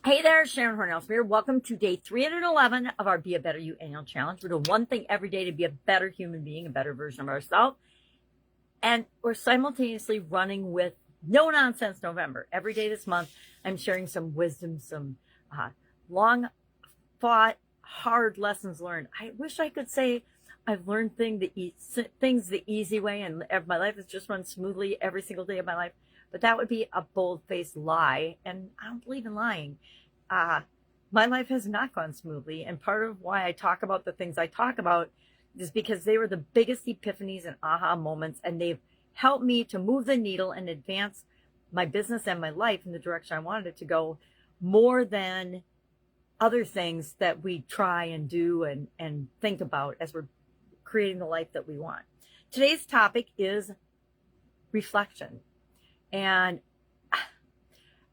Hey there, Sharon Horne-Ellstrom here. Welcome to day 311 of our Be a Better You annual challenge. We're doing one thing every day to be a better human being, a better version of ourselves. And we're simultaneously running with No Nonsense November. Every day this month, I'm sharing some wisdom, some long fought, hard lessons learned. I wish I could say I've learned things the easy way and my life has just run smoothly every single day of my life. But that would be a bold-faced lie, and I don't believe in lying. My life has not gone smoothly, and part of why I talk about the things I talk about is because they were the biggest epiphanies and aha moments, and they've helped me to move the needle and advance my business and my life in the direction I wanted it to go, more than other things that we try and do and think about as we're creating the life that we want. Today's topic is reflection. And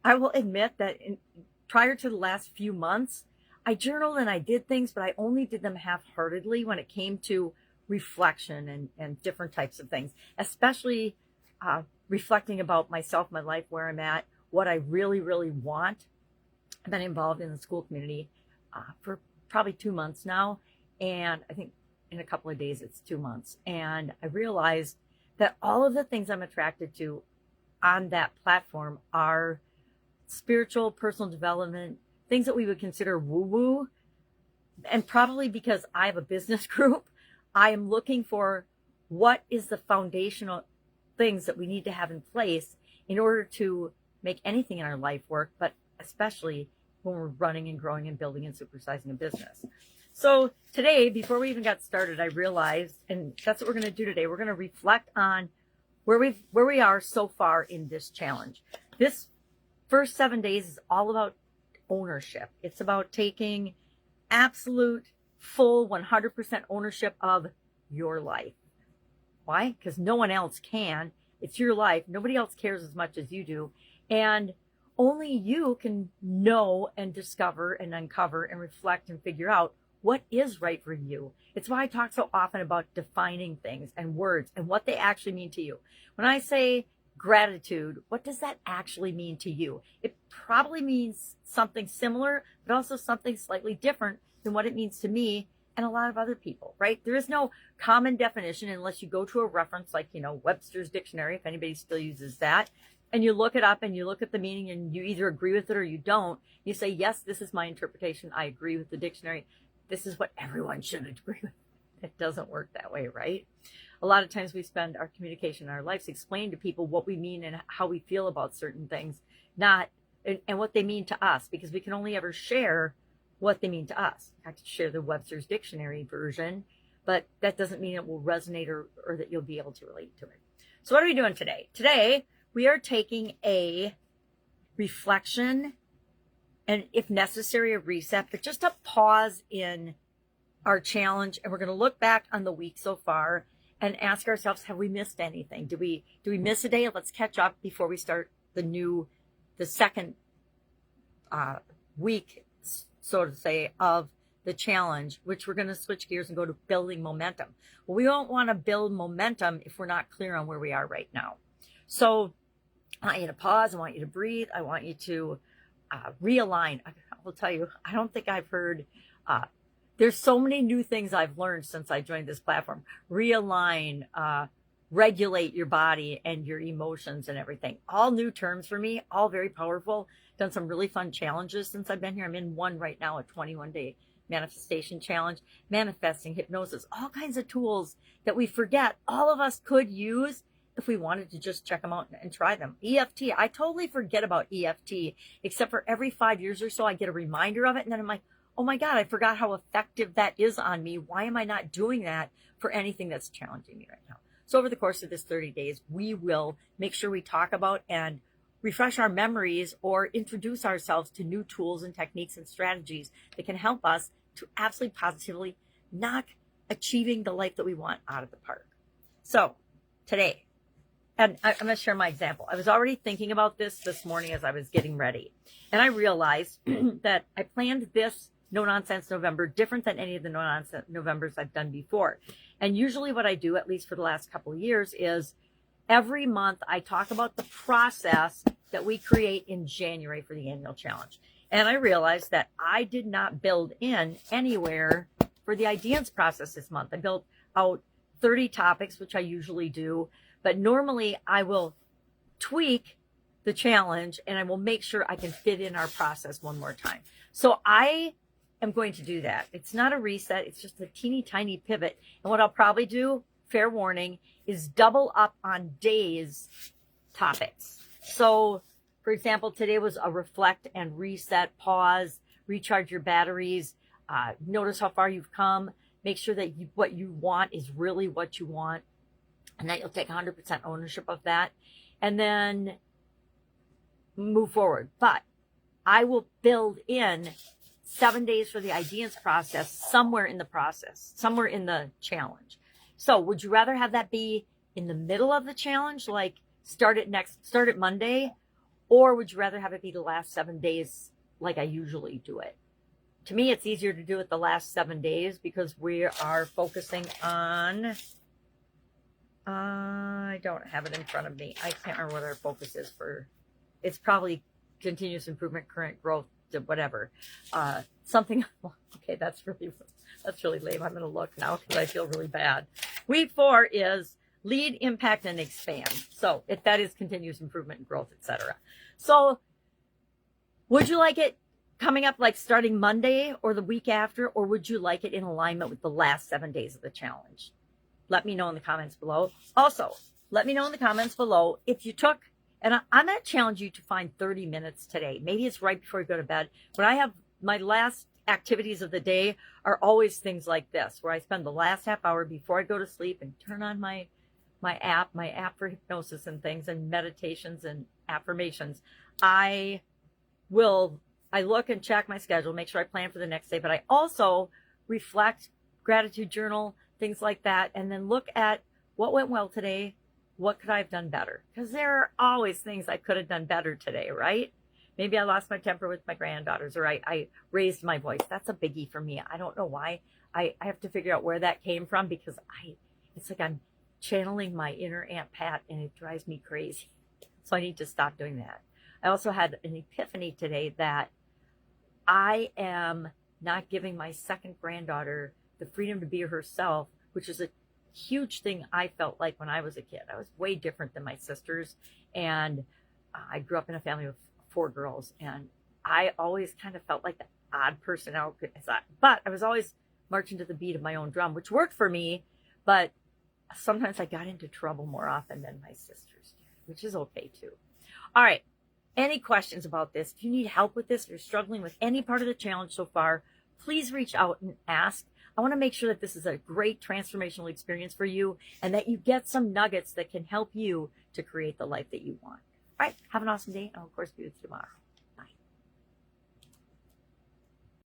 I will admit that prior to the last few months, I journaled and I did things, but I only did them half-heartedly when it came to reflection and different types of things, especially reflecting about myself, my life, where I'm at, what I really, really want. I've been involved in the school community for probably 2 months now, and I think in a couple of days it's 2 months. And I realized that all of the things I'm attracted to on that platform are spiritual, personal development, things that we would consider woo-woo. And probably because I have a business group, I am looking for what is the foundational things that we need to have in place in order to make anything in our life work, but especially when we're running and growing and building and supersizing a business. So today, before we even got started, I realized, and that's what we're going to do today, we're going to reflect on where we are so far in this challenge. This first 7 days is all about ownership. It's about taking absolute, full, 100% ownership of your life. Why? Because no one else can. It's your life. Nobody else cares as much as you do. And only you can know and discover and uncover and reflect and figure out what is right for you. It's why I talk so often about defining things and words and what they actually mean to you. When I say gratitude, what does that actually mean to you? It probably means something similar, but also something slightly different than what it means to me and a lot of other people, right? There is no common definition unless you go to a reference like, Webster's dictionary, if anybody still uses that, and you look it up and you look at the meaning and you either agree with it or you don't. You say, yes, this is my interpretation. I agree with the dictionary. This is what everyone should agree with. It doesn't work that way, right? A lot of times we spend our communication in our lives explaining to people what we mean and how we feel about certain things, and what they mean to us, because we can only ever share what they mean to us. I could share the Webster's dictionary version, but that doesn't mean it will resonate or that you'll be able to relate to it. So what are we doing today? Today, we are taking a reflection and, if necessary, a reset, but just a pause in our challenge. And we're going to look back on the week so far and ask ourselves, have we missed anything? Do we miss a day? Let's catch up before we start the second week, so to say, of the challenge, which we're going to switch gears and go to building momentum. Well, we don't want to build momentum if we're not clear on where we are right now. So I want you to pause. I want you to breathe. I want you to realign. I will tell you, I don't think I've heard, there's so many new things I've learned since I joined this platform. Realign, regulate your body and your emotions and everything. All new terms for me, all very powerful. Done some really fun challenges since I've been here. I'm in one right now, a 21-day manifestation challenge, manifesting, hypnosis, all kinds of tools that we forget all of us could use if we wanted to just check them out and try them. EFT, I totally forget about EFT, except for every 5 years or so, I get a reminder of it. And then I'm like, oh my God, I forgot how effective that is on me. Why am I not doing that for anything that's challenging me right now? So over the course of this 30 days, we will make sure we talk about and refresh our memories or introduce ourselves to new tools and techniques and strategies that can help us to absolutely positively knock achieving the life that we want out of the park. So today, and I'm going to share my example. I was already thinking about this morning as I was getting ready. And I realized that I planned this No Nonsense November different than any of the No Nonsense Novembers I've done before. And usually what I do, at least for the last couple of years, is every month I talk about the process that we create in January for the annual challenge. And I realized that I did not build in anywhere for the ideas process this month. I built out 30 topics, which I usually do, but normally I will tweak the challenge and I will make sure I can fit in our process one more time. So I am going to do that. It's not a reset. It's just a teeny tiny pivot. And what I'll probably do, fair warning, is double up on days topics. So for example, today was a reflect and reset, pause, recharge your batteries, notice how far you've come, make sure that what you want is really what you want, and that you'll take 100% ownership of that, and then move forward. But I will build in 7 days for the ideas process somewhere in the challenge. So would you rather have that be in the middle of the challenge, like start it Monday, or would you rather have it be the last 7 days like I usually do it? To me, it's easier to do it the last 7 days because we are focusing on, I don't have it in front of me. I can't remember what our focus is for. It's probably continuous improvement, current growth, whatever. Something, okay, that's really lame. I'm going to look now because I feel really bad. Week 4 is lead, impact, and expand. So that is continuous improvement and growth, etc. So would you like it coming up like starting Monday or the week after, or would you like it in alignment with the last 7 days of the challenge? Let me know in the comments below. Also, let me know in the comments below if you took, and I'm going to challenge you to find 30 minutes today. Maybe it's right before you go to bed. But I have my last activities of the day are always things like this, where I spend the last half hour before I go to sleep and turn on my app for hypnosis and things and meditations and affirmations. I look and check my schedule, make sure I plan for the next day, but I also reflect, gratitude journal, things like that, and then look at what went well today, what could I have done better? Because there are always things I could have done better today, right? Maybe I lost my temper with my granddaughters, or I raised my voice. That's a biggie for me. I don't know why. I have to figure out where that came from because it's like I'm channeling my inner Aunt Pat and it drives me crazy. So I need to stop doing that. I also had an epiphany today that I am not giving my second granddaughter the freedom to be herself, which is a huge thing I felt like when I was a kid. I was way different than my sisters, and I grew up in a family of 4 girls, and I always kind of felt like the odd person out. But I was always marching to the beat of my own drum, which worked for me, but sometimes I got into trouble more often than my sisters did, which is okay too. All right. Any questions about this? If you need help with this, if you're struggling with any part of the challenge so far, please reach out and ask. I want to make sure that this is a great transformational experience for you and that you get some nuggets that can help you to create the life that you want. All right. Have an awesome day. And I'll, of course, be with you tomorrow.